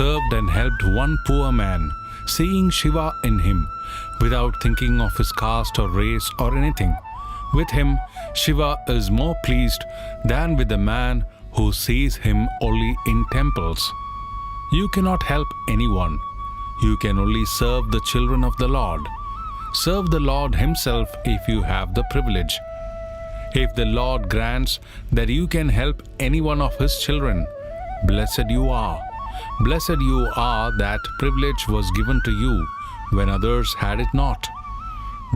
served and helped one poor man, seeing Shiva in him, without thinking of his caste or race or anything. With him, Shiva is more pleased than with the man who sees him only in temples. You cannot help anyone. You can only serve the children of the Lord. Serve the Lord Himself if you have the privilege. If the Lord grants that you can help any one of His children, blessed you are. Blessed you are that privilege was given to you when others had it not.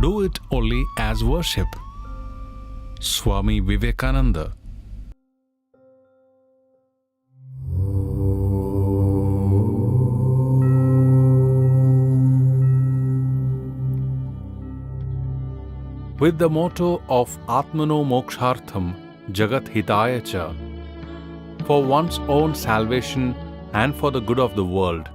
Do it only as worship. Swami Vivekananda. With the motto of Atmano Mokshartham Jagat Hitaya Cha, for one's own salvation and for the good of the world,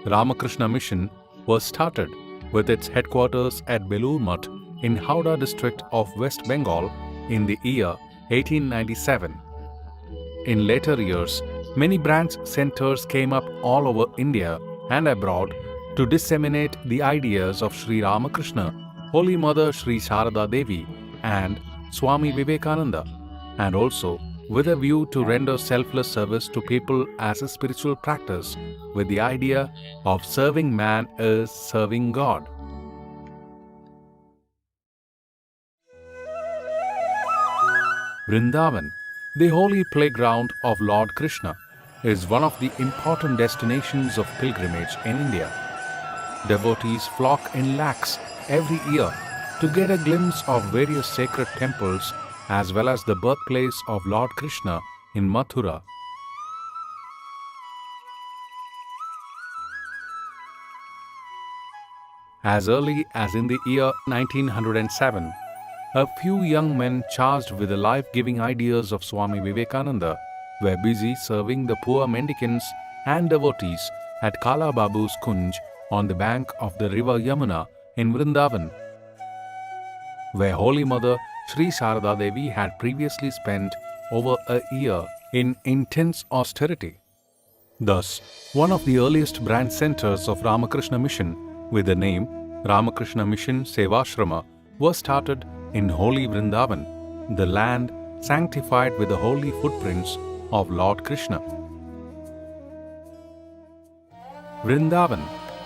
Ramakrishna Mission was started with its headquarters at Belur Mutt in Howrah district of West Bengal in the year 1897. In later years, many branch centers came up all over India and abroad to disseminate the ideas of Sri Ramakrishna, Holy Mother Sri Sharada Devi and Swami Vivekananda, and also with a view to render selfless service to people as a spiritual practice, with the idea of serving man is serving God. Vrindavan, the holy playground of Lord Krishna, is one of the important destinations of pilgrimage in India. Devotees flock in lakhs every year to get a glimpse of various sacred temples as well as the birthplace of Lord Krishna in Mathura. As early as in the year 1907, a few young men charged with the life-giving ideas of Swami Vivekananda were busy serving the poor mendicants and devotees at Kala Babu's Kunj on the bank of the river Yamuna in Vrindavan, where Holy Mother Sri Sharada Devi had previously spent over a year in intense austerity. Thus, one of the earliest branch centers of Ramakrishna Mission, with the name Ramakrishna Mission Sevashrama, was started in holy Vrindavan, the land sanctified with the holy footprints of Lord Krishna. Vrindavan,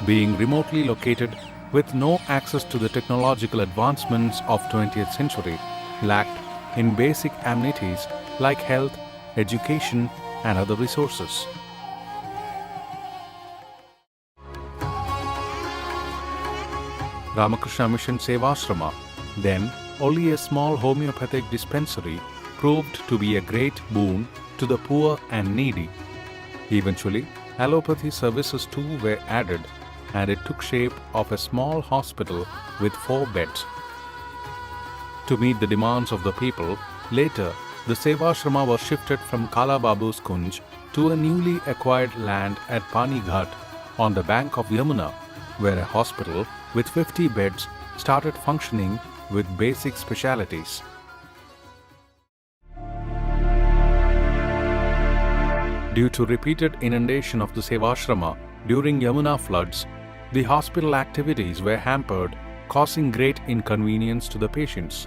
being remotely located with no access to the technological advancements of 20th century, lacked in basic amenities like health, education, and other resources. Ramakrishna Mission Sevashrama, then only a small homeopathic dispensary, proved to be a great boon to the poor and needy. Eventually, allopathy services too were added, and it took shape of a small hospital with 4 beds. To meet the demands of the people, later the Sevashrama was shifted from Kala Babu's Kunj to a newly acquired land at Pani Ghat on the bank of Yamuna, where a hospital with 50 beds started functioning with basic specialities. Due to repeated inundation of the Sevashrama during Yamuna floods, the hospital activities were hampered, causing great inconvenience to the patients.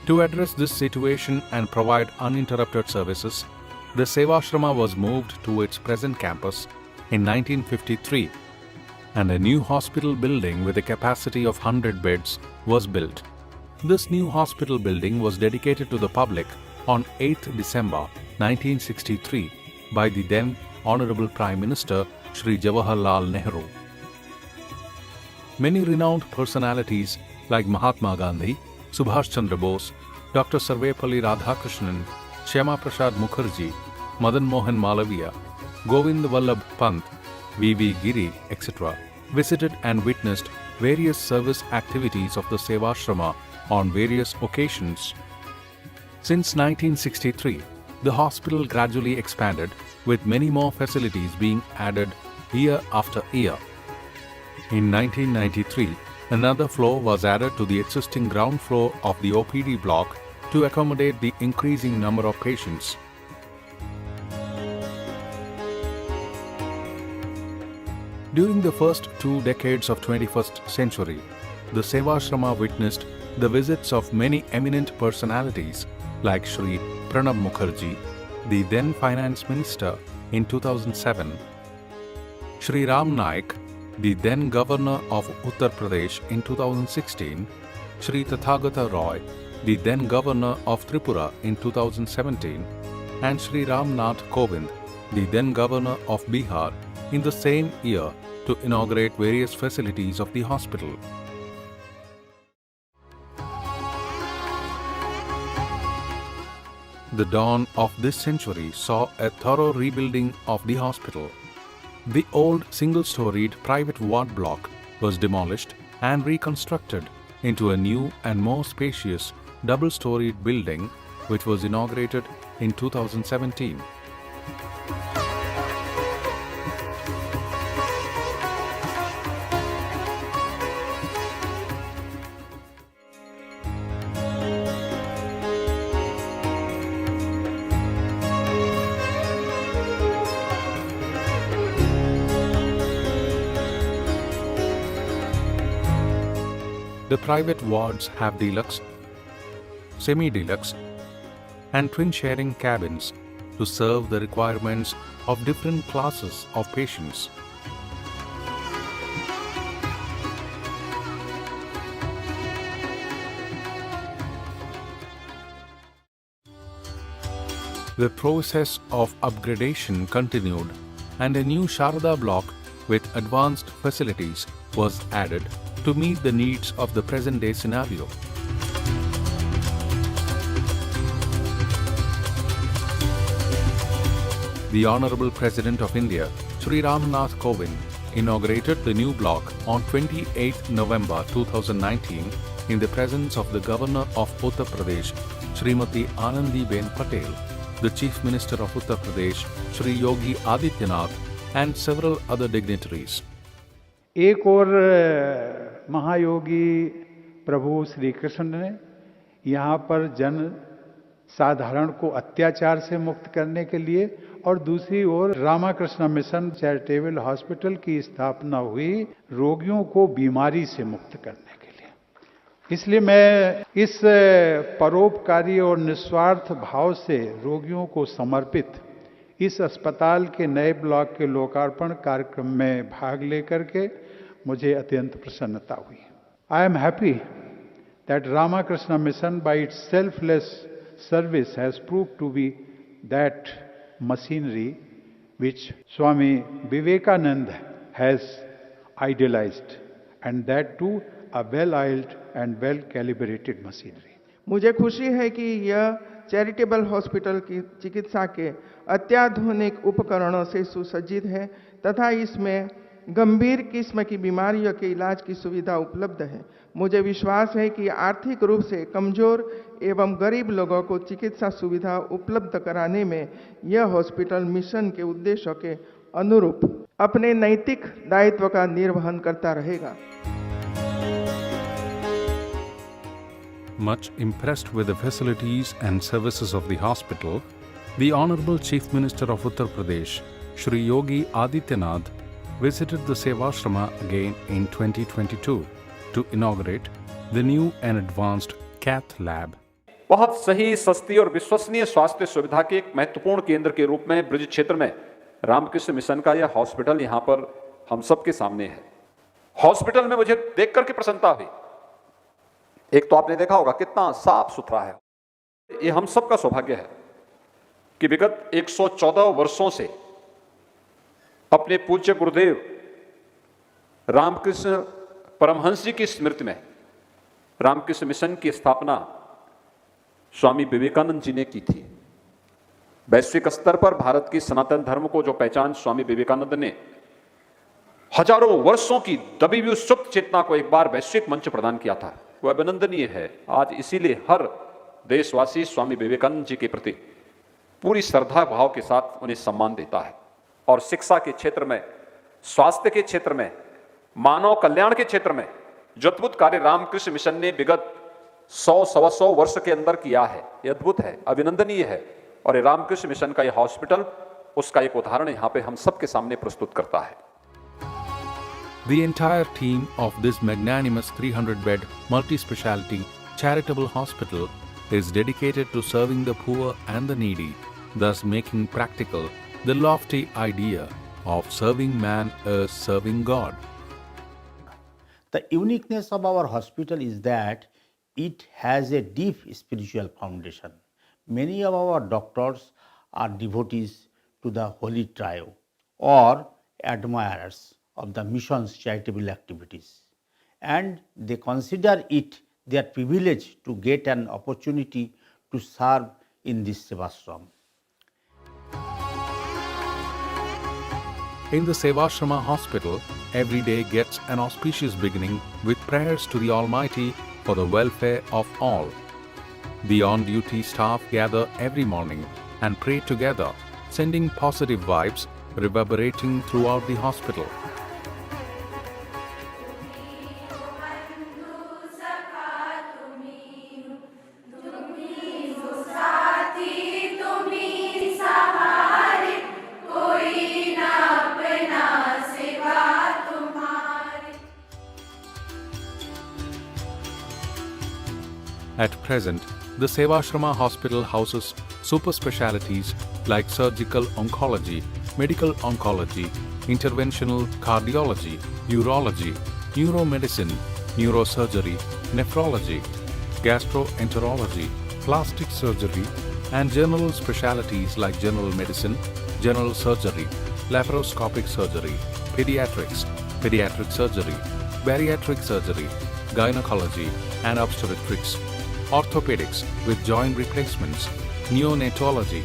To address this situation and provide uninterrupted services, the Sevashrama was moved to its present campus in 1953, and a new hospital building with a capacity of 100 beds was built. This new hospital building was dedicated to the public on 8th December 1963 by the then Honorable Prime Minister Shri Jawaharlal Nehru. Many renowned personalities like Mahatma Gandhi, Subhash Chandra Bose, Dr. Sarvepalli Radhakrishnan, Shyama Prasad Mukherjee, Madan Mohan Malaviya, Govind Vallabh Pant, V.V. Giri, etc. visited and witnessed various service activities of the Sevashrama on various occasions. Since 1963, the hospital gradually expanded, with many more facilities being added year after year. In 1993, another floor was added to the existing ground floor of the OPD block to accommodate the increasing number of patients. During the first 2 decades of 21st century, the Sevashrama witnessed the visits of many eminent personalities like Shri Pranab Mukherjee, the then finance minister in 2007, Shri Ram Naik, the then governor of Uttar Pradesh in 2016, Shri Tathagata Roy, the then governor of Tripura in 2017, and Shri Ram Nath Kovind, the then governor of Bihar, in the same year to inaugurate various facilities of the hospital. The dawn of this century saw a thorough rebuilding of the hospital. The old single-storied private ward block was demolished and reconstructed into a new and more spacious double-storied building which was inaugurated in 2017. The private wards have deluxe, semi-deluxe, and twin-sharing cabins to serve the requirements of different classes of patients. The process of upgradation continued, and a new Sharda block with advanced facilities was added to meet the needs of the present-day scenario. The Honorable President of India, Shri Ram Nath Kovind, inaugurated the new block on 28 November 2019 in the presence of the Governor of Uttar Pradesh, Srimati Anandiben Patel, the Chief Minister of Uttar Pradesh, Shri Yogi Adityanath, and several other dignitaries. एक और महायोगी प्रभु श्री कृष्ण ने यहाँ पर जन साधारण को अत्याचार से मुक्त करने के लिए और दूसरी ओर रामाकृष्ण मिशन चैरिटेबल हॉस्पिटल की स्थापना हुई रोगियों को बीमारी से मुक्त करने के लिए। इसलिए मैं इस परोपकारी और निस्वार्थ भाव से रोगियों को समर्पित इस अस्पताल के नए ब्लॉक के लोकार्पण कार्यक्रम में भाग लेकर के मुझे अत्यंत प्रसन्नता हुई। I am happy that Ramakrishna mission bye it's selfless service has proved to be that machinery which Swami Vivekananda has idealized, and that too a well-oiled and well-calibrated machinery. मुझे खुशी है कि यह चैरिटेबल हॉस्पिटल की चिकित्सा के अत्याधुनिक उपकरणों से सुसज्जित है तथा इसमें गंभीर किस्म की बीमारियों के इलाज की सुविधा उपलब्ध है। मुझे विश्वास है कि आर्थिक रूप से कमजोर एवं गरीब लोगों को चिकित्सा सुविधा उपलब्ध कराने में यह हॉस्पिटल मिशन के उद्देश्यों के अनुरूप अपने नैतिक दायित्व का निर्वहन करता रहेगा। Much impressed with the facilities and services of the hospital, the Honorable Chief Minister of Uttar Pradesh, Shri Yogi Adityanath, visited the Sevashrama again in 2022 to inaugurate the new and advanced cath lab. बहुत सही, सस्ती और विश्वसनीय स्वास्थ्य सुविधा के एक महत्वपूर्ण केंद्र के रूप में ब्रिज क्षेत्र में रामकृष्ण मिशन का यह हॉस्पिटल यहां पर हम सबके सामने है। हॉस्पिटल में मुझे देख करके प्रसन्नता हुई। एक तो आपने देखा होगा कितना साफ सुथरा है। ये हम सबका सौभाग्य है कि विगत 114 वर्षों से अपने पूज्य गुरुदेव रामकृष्ण परमहंस जी की स्मृति में रामकृष्ण मिशन की स्थापना स्वामी विवेकानंद जी ने की थी। वैश्विक स्तर पर भारत की सनातन धर्म को जो पहचान स्वामी विवेकानंद ने हजारों वर्षों की दबी हुई सुप्त चेतना को एक बार वैश्विक मंच प्रदान किया था, वह अभिनंदनीय है। आज इसीलिए हर देशवासी स्वामी विवेकानंद जी के प्रति पूरी श्रद्धा भाव के साथ उन्हें सम्मान देता है। और शिक्षा के क्षेत्र में, स्वास्थ्य के क्षेत्र में, मानव कल्याण के क्षेत्र में जो अद्भुत कार्य रामकृष्ण मिशन ने विगत 100-125 वर्ष के अंदर किया है। ये अद्भुत है, अभिनंदनीय है। और ये रामकृष्ण मिशन का ये हॉस्पिटल उसका एक उदाहरण यहाँ पे हम सबके सामने प्रस्तुत करता है। The entire team of this magnanimous 300-bed multi-speciality charitable hospital is dedicated to serving the poor and the needy, thus making practical the lofty idea of serving man as serving God. The uniqueness of our hospital is that it has a deep spiritual foundation. Many of our doctors are devotees to the Holy Trio or admirers of the mission's charitable activities, and they consider it their privilege to get an opportunity to serve in this Sevashrama. In the Sevashrama hospital, every day gets an auspicious beginning with prayers to the Almighty for the welfare of all. The on-duty staff gather every morning and pray together, sending positive vibes reverberating throughout the hospital. At present, the Sevashrama hospital houses super specialities like surgical oncology, medical oncology, interventional cardiology, urology, neuromedicine, neurosurgery, nephrology, gastroenterology, plastic surgery, and general specialities like general medicine, general surgery, laparoscopic surgery, pediatrics, pediatric surgery, bariatric surgery, gynecology and obstetrics, orthopedics with joint replacements, neonatology,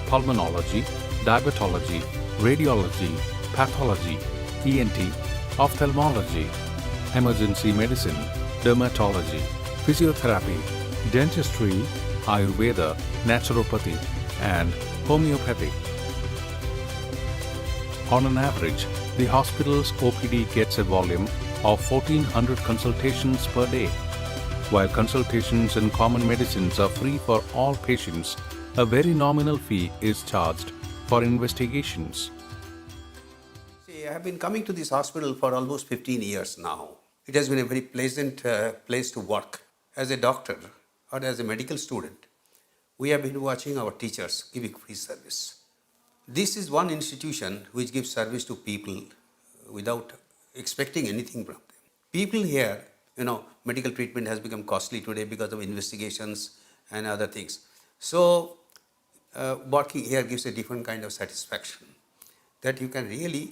pulmonology, diabetology, radiology, pathology, ENT, ophthalmology, emergency medicine, dermatology, physiotherapy, dentistry, Ayurveda, naturopathy, and homeopathy. On an average, the hospital's OPD gets a volume of 1400 consultations per day. While consultations in common medicines are free for all patients, a very nominal fee is charged for investigations. See, I have been coming to this hospital for almost 15 years now. It has been a very pleasant place to work. As a doctor or as a medical student, we have been watching our teachers giving free service. This is one institution which gives service to people without expecting anything from them. People here, medical treatment has become costly today because of investigations and other things. So, working here gives a different kind of satisfaction that you can really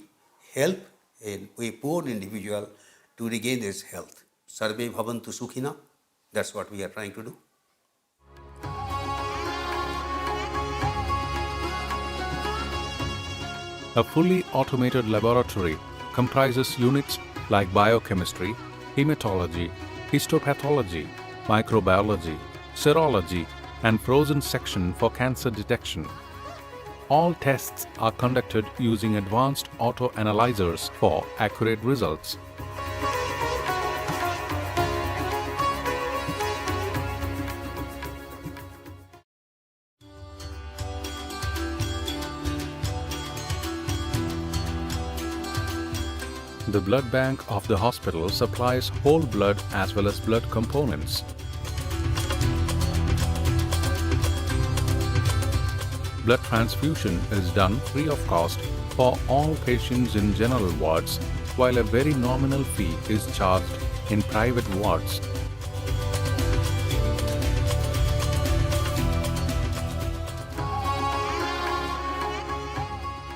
help a poor individual to regain his health. Sarve bhavantu sukhina, that's what we are trying to do. A fully automated laboratory comprises units like biochemistry, hematology, histopathology, microbiology, serology, and frozen section for cancer detection. All tests are conducted using advanced auto-analyzers for accurate results. The blood bank of the hospital supplies whole blood as well as blood components. Blood transfusion is done free of cost for all patients in general wards, while a very nominal fee is charged in private wards.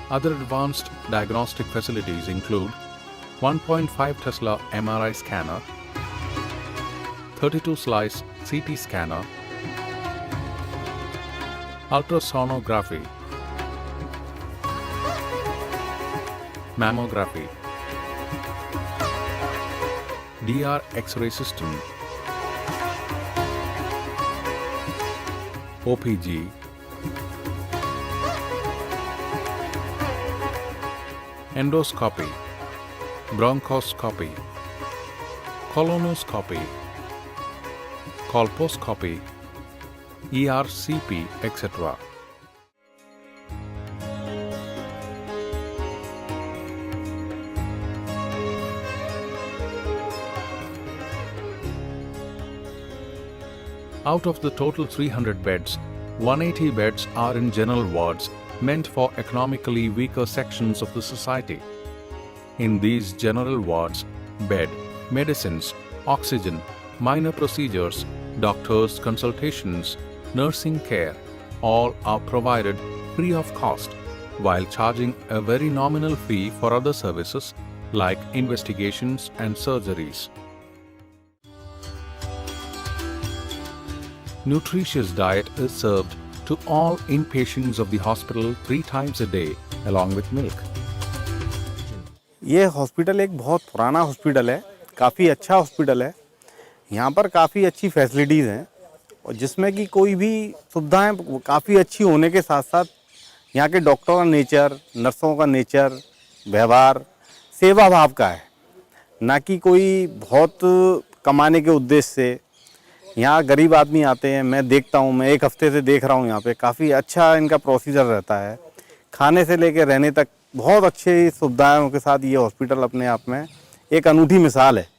Other advanced diagnostic facilities include 1.5 Tesla MRI scanner, 32 slice CT scanner, ultrasonography, mammography, DR X-ray system, OPG, endoscopy, bronchoscopy, colonoscopy, colposcopy, ERCP, etc. Out of the total 300 beds, 180 beds are in general wards meant for economically weaker sections of the society. In these general wards, bed, medicines, oxygen, minor procedures, doctors' consultations, nursing care, all are provided free of cost, while charging a very nominal fee for other services like investigations and surgeries. Nutritious diet is served to all inpatients of the hospital 3 times a day along with milk. ये hospital एक बहुत पुराना hospital है, काफ़ी अच्छा hospital है। यहाँ पर काफ़ी अच्छी फैसिलिटीज़ हैं और जिसमें कि कोई भी सुविधाएं काफ़ी अच्छी होने के साथ साथ यहाँ के डॉक्टरों का नेचर, नर्सों का नेचर, व्यवहार सेवा भाव का है, ना कि कोई बहुत कमाने के उद्देश्य से। यहाँ गरीब आदमी आते हैं, मैं देखता हूँ, मैं 1 हफ्ते से देख रहा हूँ, यहाँ पे काफ़ी अच्छा इनका प्रोसीजर रहता है। खाने से लेकर रहने तक बहुत अच्छी सुविधाओं के साथ ये हॉस्पिटल अपने आप में एक अनूठी मिसाल है।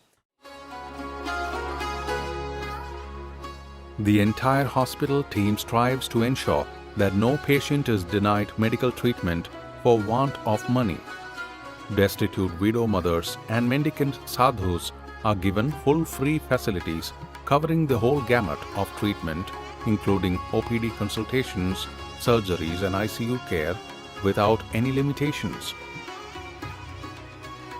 The entire hospital team strives to ensure that no patient is denied medical treatment for want of money. Destitute widow mothers and mendicant sadhus are given full free facilities covering the whole gamut of treatment, including OPD consultations, surgeries and ICU care without any limitations.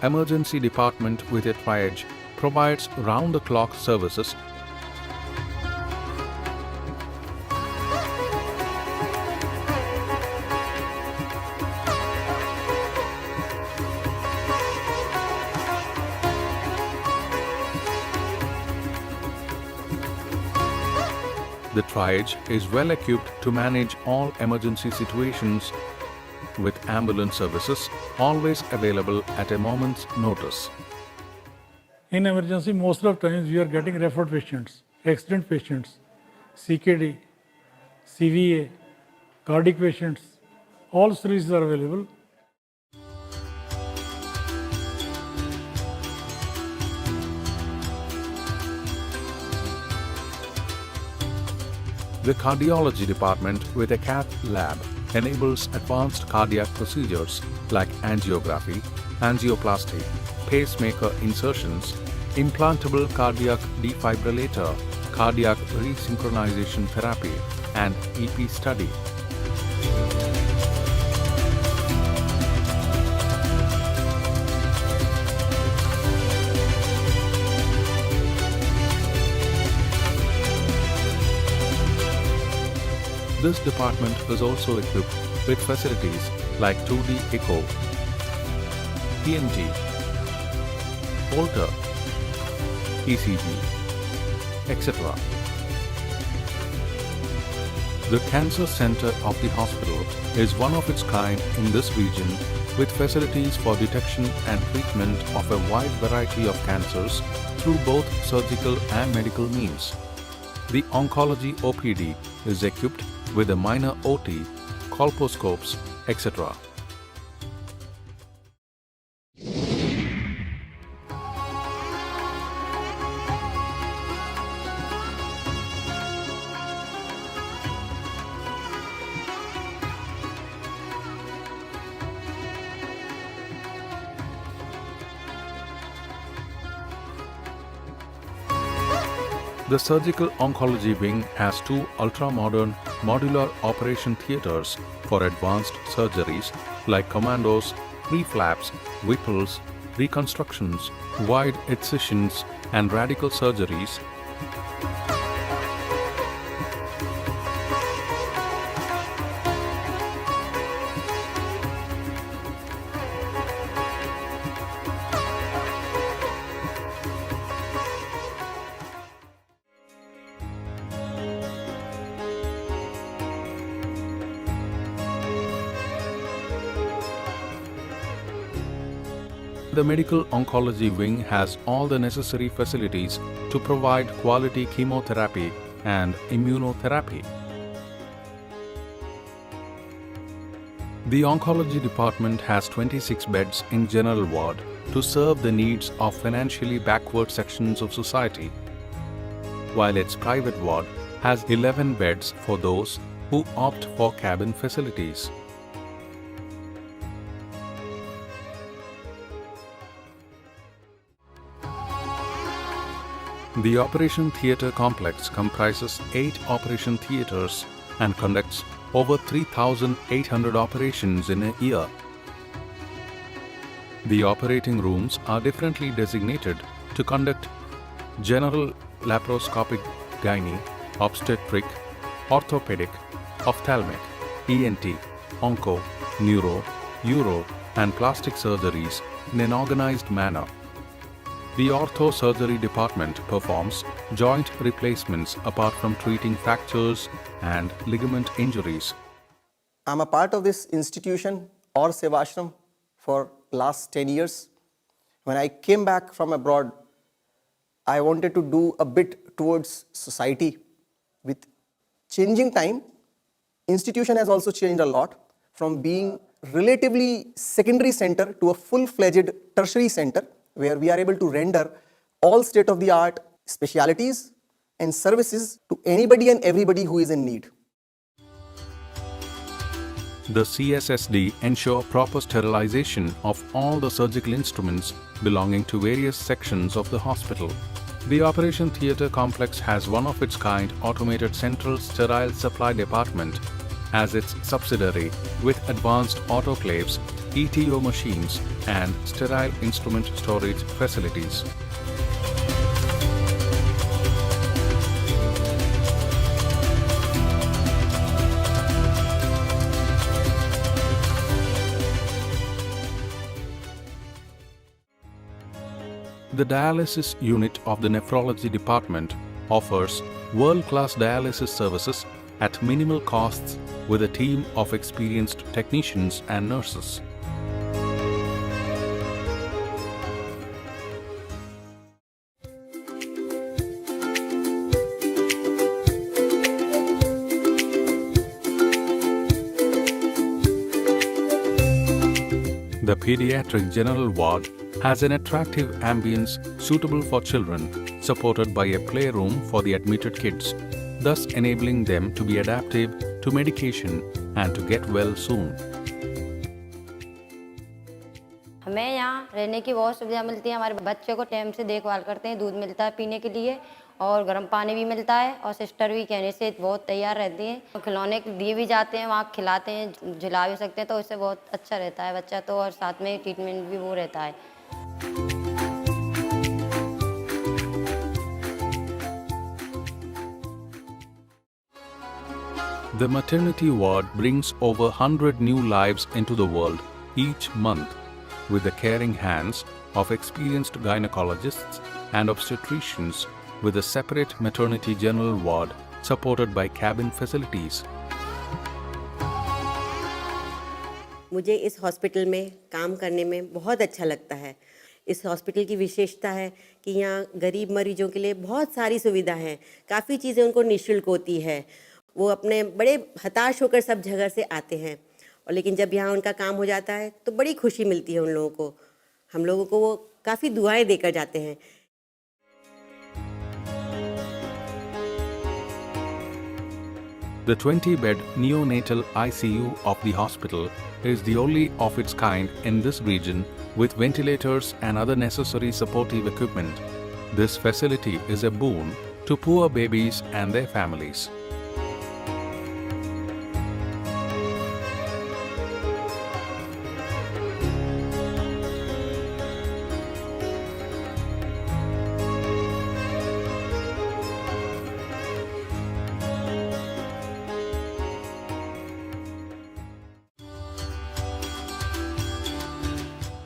Emergency department with a triage provides round-the-clock services. The triage is well equipped to manage all emergency situations with ambulance services always available at a moment's notice. In emergency, most of the times we are getting referred patients, accident patients, CKD, CVA, cardiac patients, all services are available. The cardiology department with a cath lab enables advanced cardiac procedures like angiography, angioplasty, pacemaker insertions, implantable cardiac defibrillator, cardiac resynchronization therapy, and EP study. This department is also equipped with facilities like 2D echo, ENT, Holter, ECG, etc. The cancer center of the hospital is one of its kind in this region with facilities for detection and treatment of a wide variety of cancers through both surgical and medical means. The oncology OPD is equipped with a minor OT, colposcopes, etc. The surgical oncology wing has 2 ultra-modern modular operation theaters for advanced surgeries like commandos, pre-flaps, Whipples, reconstructions, wide excisions and radical surgeries. The medical oncology wing has all the necessary facilities to provide quality chemotherapy and immunotherapy. The oncology department has 26 beds in general ward to serve the needs of financially backward sections of society, while its private ward has 11 beds for those who opt for cabin facilities. The operation theatre complex comprises 8 operation theatres and conducts over 3,800 operations in a year. The operating rooms are differently designated to conduct general, laparoscopic, gynae, obstetric, orthopedic, ophthalmic, ENT, onco, neuro, uro, and plastic surgeries in an organized manner. The ortho surgery department performs joint replacements apart from treating fractures and ligament injuries. I'm a part of this institution or Sevashrama for last 10 years. When I came back from abroad, I wanted to do a bit towards society. With changing time, institution has also changed a lot from being relatively secondary center to a full-fledged tertiary center where we are able to render all state-of-the-art specialities and services to anybody and everybody who is in need. The CSSD ensure proper sterilization of all the surgical instruments belonging to various sections of the hospital. The operation theatre complex has one of its kind automated central sterile supply department as its subsidiary with advanced autoclaves, ETO machines and sterile instrument storage facilities. The dialysis unit of the nephrology department offers world-class dialysis services at minimal costs with a team of experienced technicians and nurses. The pediatric general ward has an attractive ambience suitable for children, supported by a playroom for the admitted kids, thus enabling them to be adaptive to medication and to get well soon. हमें यहाँ रहने की बहुत सुविधा मिलती है। हमारे बच्चे को टाइम से देखभाल करते हैं, दूध मिलता है पीने के लिए और गर्म पानी भी मिलता है और सिस्टर भी कहने से बहुत तैयार रहती हैं। खिलौने दिए भी जाते हैं, वहाँ खिलाते हैं, झुला भी सकते हैं, तो इससे बहुत अच्छा रहता है बच्चा तो, और साथ में ट्रीटमेंट भी वो रहता है। The maternity ward brings over 100 new lives into the world each month with the caring hands of experienced gynecologists and obstetricians with a separate maternity general ward supported by cabin facilities. मुझे इस hospital में काम करने में बहुत अच्छा लगता है। इस हॉस्पिटल की विशेषता है कि यहाँ गरीब मरीजों के लिए बहुत सारी सुविधा है, काफ़ी चीज़ें उनको निःशुल्क होती है। वो अपने बड़े हताश होकर सब जगह से आते हैं और लेकिन जब यहाँ उनका काम हो जाता है तो बड़ी खुशी मिलती है उन लोगों को। हम लोगों को वो काफ़ी दुआएं देकर जाते हैं। The 20-bed neonatal ICU of the hospital is the only of its kind in this region with ventilators and other necessary supportive equipment. This facility is a boon to poor babies and their families.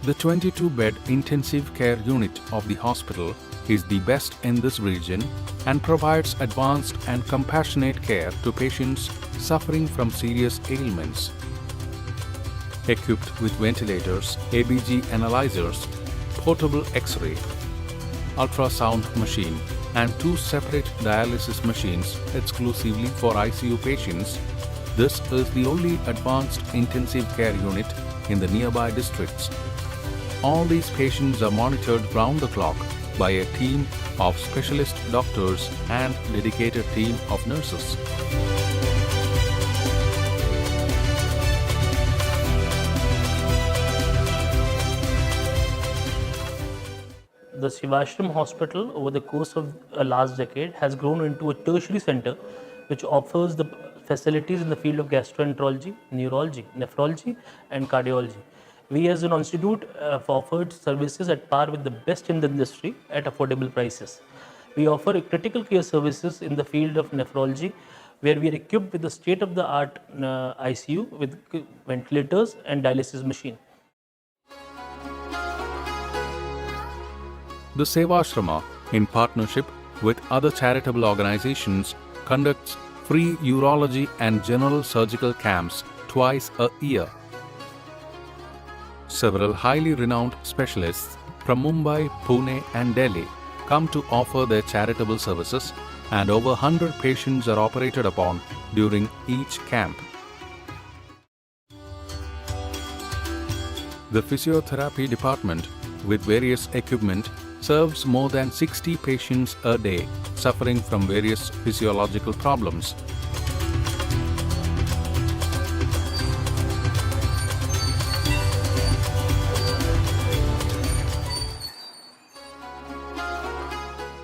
The 22-bed intensive care unit of the hospital is the best in this region and provides advanced and compassionate care to patients suffering from serious ailments. Equipped with ventilators, ABG analyzers, portable X-ray, ultrasound machine, and 2 separate dialysis machines exclusively for ICU patients. This is the only advanced intensive care unit in the nearby districts. All these patients are monitored round the clock by a team of specialist doctors and dedicated team of nurses. The Sevashrama hospital over the course of a last decade has grown into a tertiary center which offers the facilities in the field of gastroenterology, neurology, nephrology and cardiology. We as an institute have offered services at par with the best in the industry at affordable prices. We offer critical care services in the field of nephrology where we are equipped with the state-of-the-art ICU with ventilators and dialysis machine. The Sevashrama, in partnership with other charitable organizations, conducts free urology and general surgical camps twice a year. Several highly renowned specialists from Mumbai, Pune and Delhi come to offer their charitable services, and over 100 patients are operated upon during each camp. The physiotherapy department, with various equipment, serves more than 60 patients a day suffering from various physiological problems.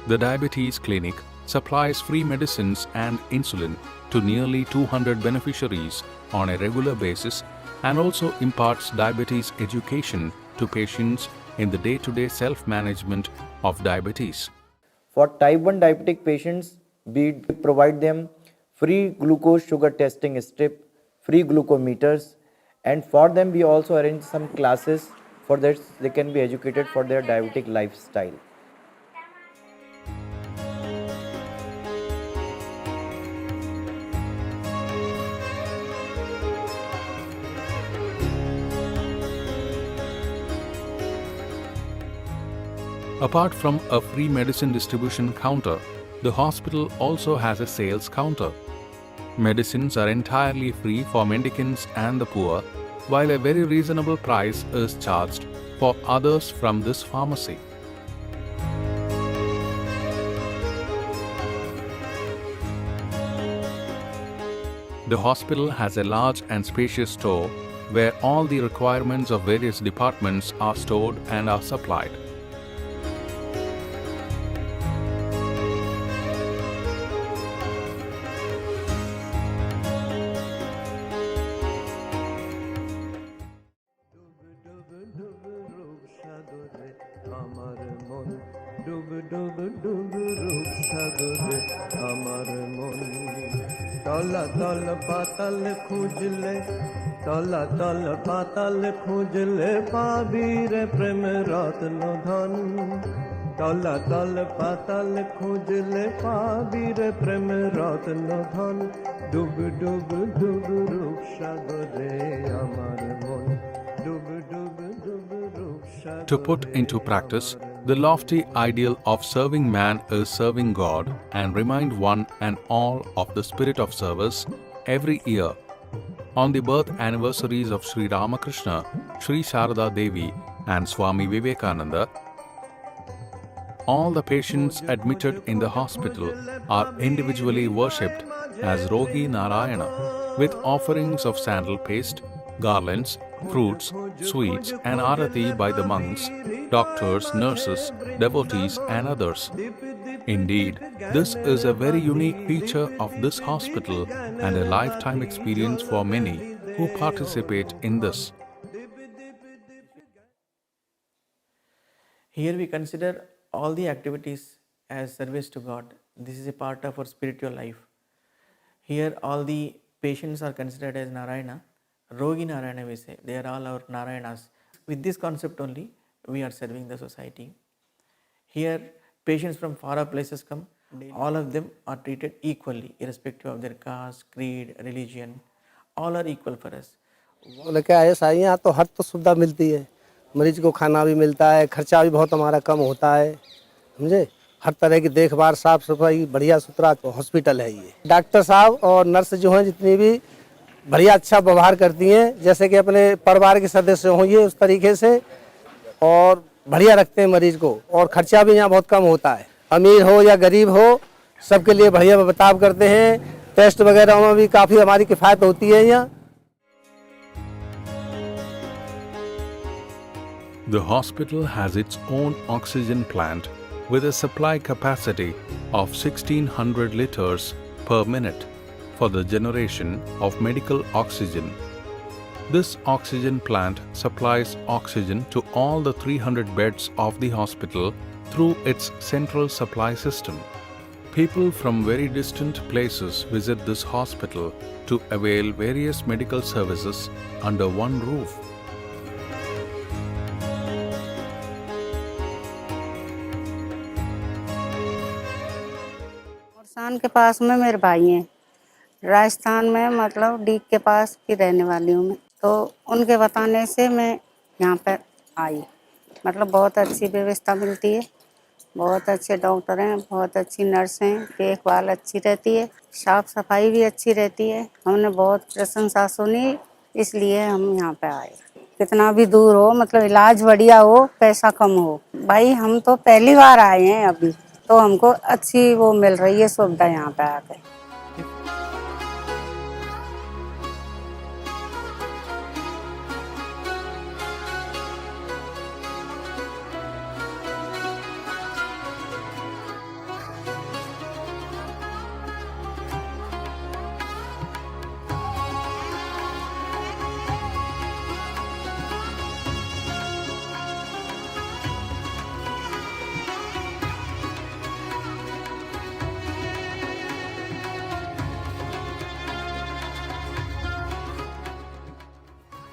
The Diabetes Clinic supplies free medicines and insulin to nearly 200 beneficiaries on a regular basis and also imparts diabetes education to patients in the day-to-day self-management of diabetes. For type 1 diabetic patients, we provide them free glucose sugar testing strip, free glucometers, and for them we also arrange some classes for that they can be educated for their diabetic lifestyle. Apart from a free medicine distribution counter, the hospital also has a sales counter. Medicines are entirely free for mendicants and the poor, while a very reasonable price is charged for others from this pharmacy. The hospital has a large and spacious store where all the requirements of various departments are stored and are supplied. তলা তল পাতাল খুঁজলে তলা তল পাতাল খুঁজলে পাবি রে প্রেম রত্ন ধন তলা তল পাতাল খুঁজলে পাবি রে প্রেম রত্ন ধন ডুব ডুব ডুব রূপ সাগরে আমার মন ডুব ডুব ডুব রূপ সাগরে. To put into practice the lofty ideal of serving man is serving God, and remind one and all of the spirit of service every year. On the birth anniversaries of Sri Ramakrishna, Sri Sharada Devi and Swami Vivekananda, all the patients admitted in the hospital are individually worshipped as Rogi Narayana with offerings of sandal paste, garlands, fruits, sweets and arati by the monks, doctors, nurses, devotees and others. Indeed, this is a very unique feature of this hospital and a lifetime experience for many who participate in this. Here we consider all the activities as service to God. This is a part of our spiritual life. Here all the patients are considered as Narayana. Rogi Narayana we say, they are all our Narayanas. With this concept only, we are serving the society. Here patients from far off places come, all of them are treated equally, irrespective of their caste, creed, religion, all are equal for us. लेके आए साईं, यहाँ तो हर तो सुविधा मिलती है, मरीज को खाना भी मिलता है, खर्चा भी बहुत हमारा कम होता है, समझे। हर तरह की देखभाल, साफ सफाई, बढ़िया सुथरा हॉस्पिटल है ये। डॉक्टर साहब और नर्स जो हैं जितनी भी बढ़िया अच्छा व्यवहार करती हैं, जैसे कि अपने परिवार के सदस्य हों ये, उस तरीके से, और बढ़िया रखते हैं मरीज को। और खर्चा भी यहाँ बहुत कम होता है, अमीर हो या गरीब हो सबके लिए बढ़िया बर्ताव करते हैं। टेस्ट वगैरह में भी काफ़ी हमारी किफ़ायत होती है यहाँ। The hospital has its own oxygen plant with a supply capacity of 1600 liters per minute for the generation of medical oxygen. This oxygen plant supplies oxygen to all the 300 beds of the hospital through its central supply system. People from very distant places visit this hospital to avail various medical services under one roof. Rajasthan के पास में मेरे भाई हैं, राजस्थान में मतलब डीग के पास की रहने वाली हूँ मैं, तो उनके बताने से मैं यहाँ पर आई। मतलब बहुत अच्छी व्यवस्था मिलती है, बहुत अच्छे डॉक्टर हैं, बहुत अच्छी नर्स हैं, देखभाल अच्छी रहती है, साफ सफाई भी अच्छी रहती है। हमने बहुत प्रशंसा सुनी, इसलिए हम यहाँ पे आए। कितना भी दूर हो, मतलब इलाज बढ़िया हो, पैसा कम हो। भाई हम तो पहली बार आए हैं अभी, तो हमको अच्छी वो मिल रही है सुविधा यहाँ पे आकर।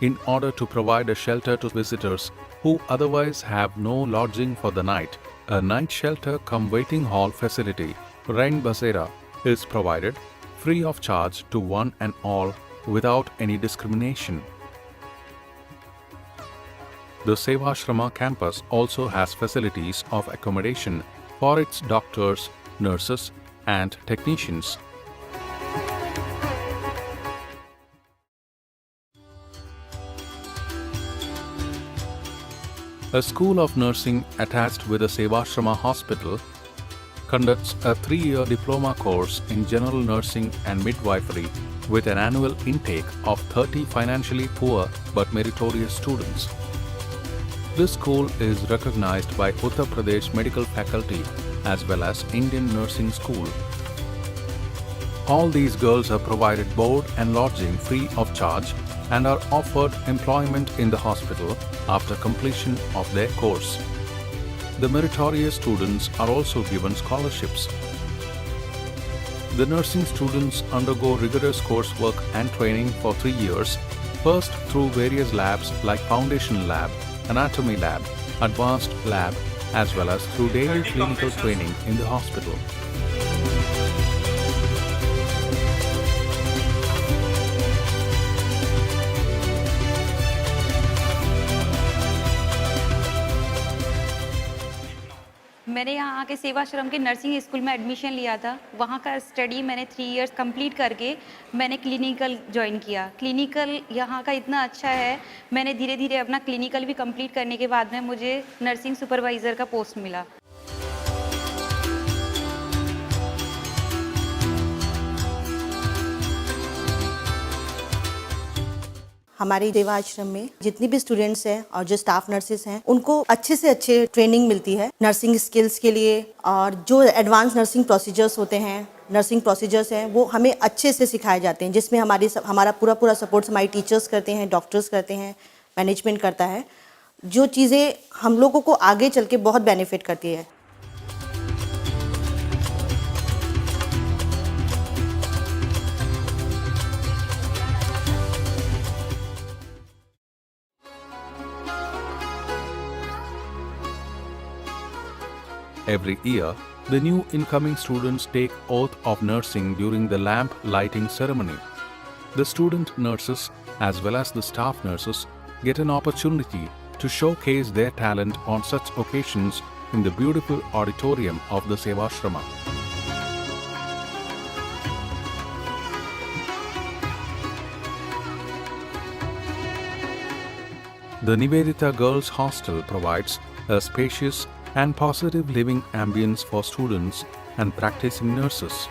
In order to provide a shelter to visitors who otherwise have no lodging for the night, a night shelter cum waiting hall facility, Rain Basera, is provided free of charge to one and all without any discrimination. The Sevashrama campus also has facilities of accommodation for its doctors, nurses, and technicians. A school of nursing attached with the Sevashrama hospital conducts a 3-year diploma course in general nursing and midwifery with an annual intake of 30 financially poor but meritorious students. This school is recognized by Uttar Pradesh Medical Faculty as well as Indian Nursing School. All these girls are provided board and lodging free of charge and are offered employment in the hospital after completion of their course. The meritorious students are also given scholarships. The nursing students undergo rigorous coursework and training for 3 years, first through various labs like Foundation Lab, Anatomy Lab, Advanced Lab, as well as through daily clinical training in the hospital. मैंने यहाँ आके सेवाश्रम के nursing school में admission लिया था। वहाँ का study मैंने 3 इयर्स कंप्लीट करके मैंने क्लिनिकल ज्वाइन किया। क्लिनिकल यहाँ का इतना अच्छा है, मैंने धीरे धीरे अपना क्लिनिकल भी कंप्लीट करने के बाद में मुझे नर्सिंग सुपरवाइज़र का पोस्ट मिला। हमारे देवा आश्रम में जितनी भी स्टूडेंट्स हैं और जो स्टाफ नर्सेस हैं उनको अच्छे से अच्छे ट्रेनिंग मिलती है नर्सिंग स्किल्स के लिए, और जो एडवांस नर्सिंग प्रोसीजर्स होते हैं, नर्सिंग प्रोसीजर्स हैं, वो हमें अच्छे से सिखाए जाते हैं, जिसमें हमारा पूरा सपोर्ट हमारे टीचर्स करते हैं, डॉक्टर्स करते हैं, मैनेजमेंट करता है, जो चीज़ें हम लोगों को आगे चल के बहुत बेनिफिट करती है। Every year, the new incoming students take oath of nursing during the lamp lighting ceremony. The student nurses as well as the staff nurses get an opportunity to showcase their talent on such occasions in the beautiful auditorium of the Sevashrama. The Nivedita Girls Hostel provides a spacious and positive living ambience for students and practicing nurses.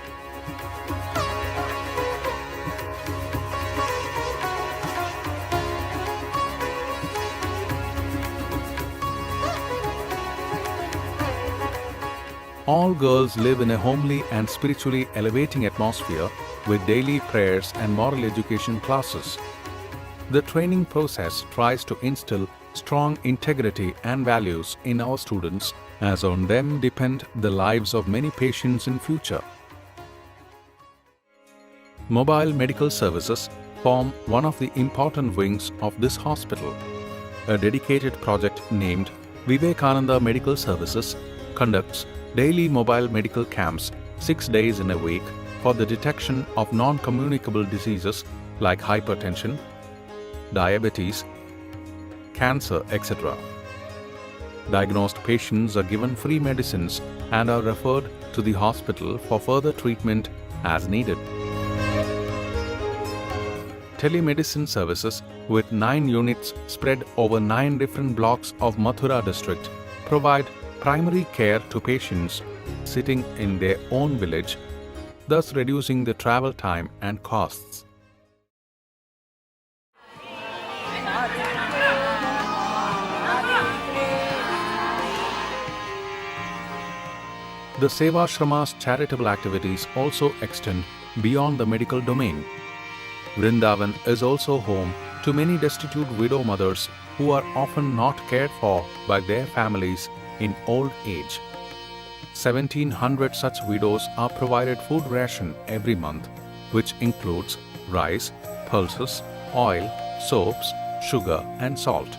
All girls live in a homely and spiritually elevating atmosphere with daily prayers and moral education classes. The training process tries to instill strong integrity and values in our students, as on them depend the lives of many patients in future. Mobile medical services form one of the important wings of this hospital. A dedicated project named Vivekananda Medical Services conducts daily mobile medical camps 6 days in a week for the detection of non-communicable diseases like hypertension, diabetes, cancer, etc. Diagnosed patients are given free medicines and are referred to the hospital for further treatment as needed. Telemedicine services with 9 units spread over 9 different blocks of Mathura district provide primary care to patients sitting in their own village, thus reducing the travel time and costs. The Sevashrama's charitable activities also extend beyond the medical domain. Vrindavan is also home to many destitute widow mothers who are often not cared for by their families in old age. 1,700 such widows are provided food ration every month, which includes rice, pulses, oil, soaps, sugar and salt.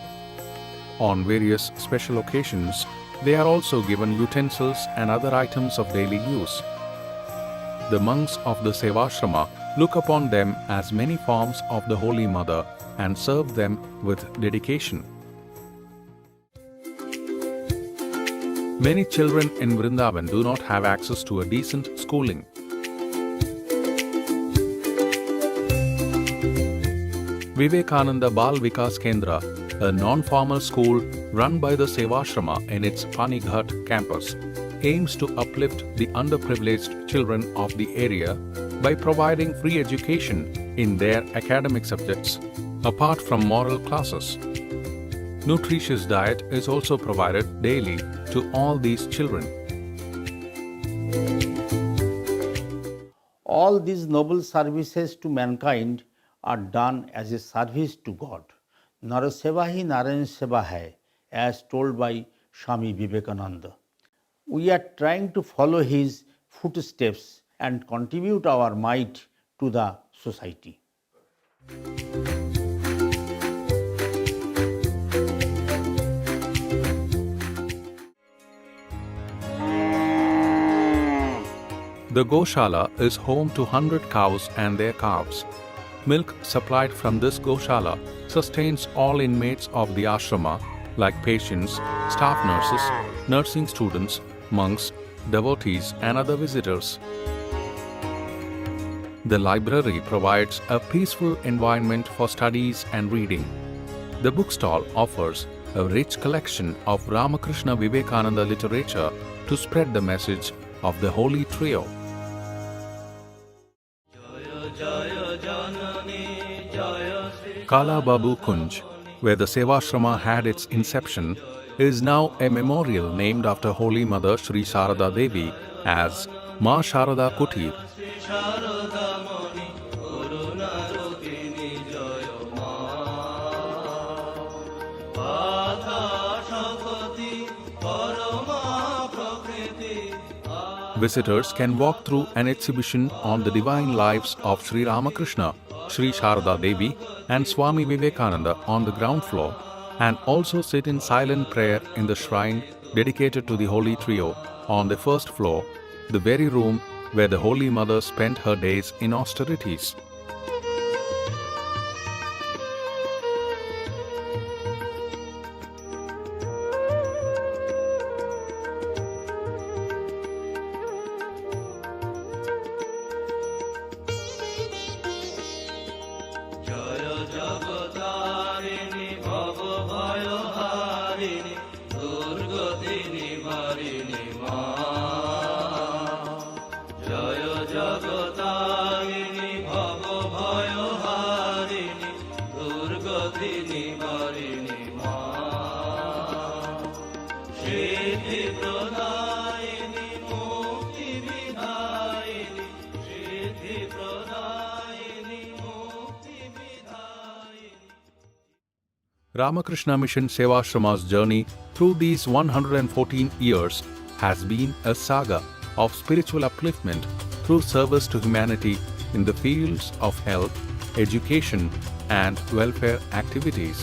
On various special occasions, they are also given utensils and other items of daily use. The monks of the Sevashrama look upon them as many forms of the Holy Mother and serve them with dedication. Many children in Vrindavan do not have access to a decent schooling. Vivekananda Bal Vikas Kendra, a non-formal school run by the Sevashrama in its Panighat campus, aims to uplift the underprivileged children of the area by providing free education in their academic subjects, apart from moral classes. Nutritious diet is also provided daily to all these children. All these noble services to mankind are done as a service to God. Nara seva hi Narayan seva hai, as told by Swami Vivekananda. We are trying to follow his footsteps and contribute our might to the society. The Goshala is home to 100 cows and their calves. Milk supplied from this Goshala sustains all inmates of the ashrama like patients, staff nurses, nursing students, monks, devotees and other visitors. The library provides a peaceful environment for studies and reading. The bookstall offers a rich collection of Ramakrishna Vivekananda literature to spread the message of the Holy Trio. Kala Babu Kunj, where the Sevashrama had its inception, is now a memorial named after Holy Mother Sri Sharada Devi as Ma Sharada Kutir. Visitors can walk through an exhibition on the divine lives of Sri Ramakrishna, Sri Sharada Devi and Swami Vivekananda on the ground floor, and also sit in silent prayer in the shrine dedicated to the Holy Trio on the first floor, the very room where the Holy Mother spent her days in austerities. জয় জগতারিণী ভব ভয়হারিণী দুর্গতি নিবারিণী মা সিদ্ধি প্রদায়িনী মুক্তি বিধায়িনী সিদ্ধি প্রদায়িনী মুক্তি বিধায়িনী. Ramakrishna Mission Sevashrama's journey through these 114 years has been a saga of spiritual upliftment through service to humanity in the fields of health, education, and welfare activities.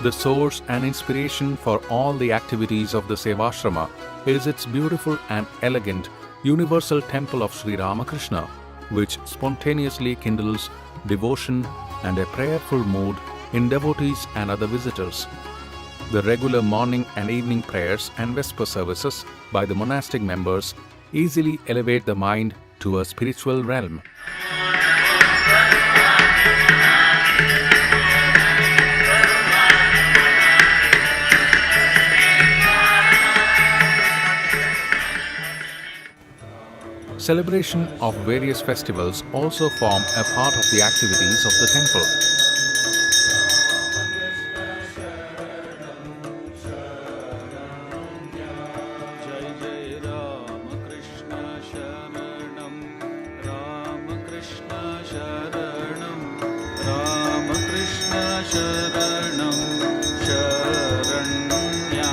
The source and inspiration for all the activities of the Sevashrama is its beautiful and elegant universal temple of Sri Ramakrishna, which spontaneously kindles devotion and a prayerful mood in devotees and other visitors. The regular morning and evening prayers and Vesper services by the monastic members easily elevate the mind to a spiritual realm. Celebration of various festivals also form a part of the activities of the temple. जय जय रामकृष्ण शरणं रामकृष्ण शरणं रामकृष्ण शरणं Sharanya.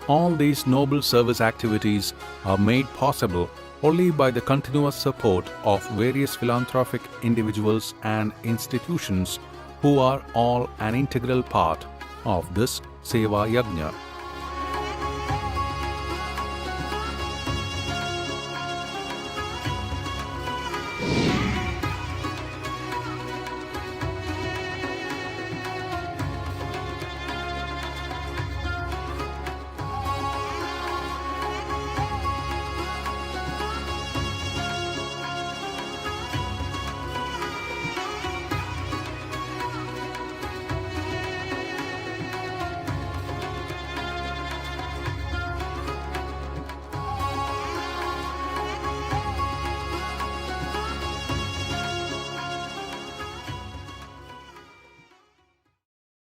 All these noble service activities are made possible only by the continuous support of various philanthropic individuals and institutions who are all an integral part of this Seva Yajna.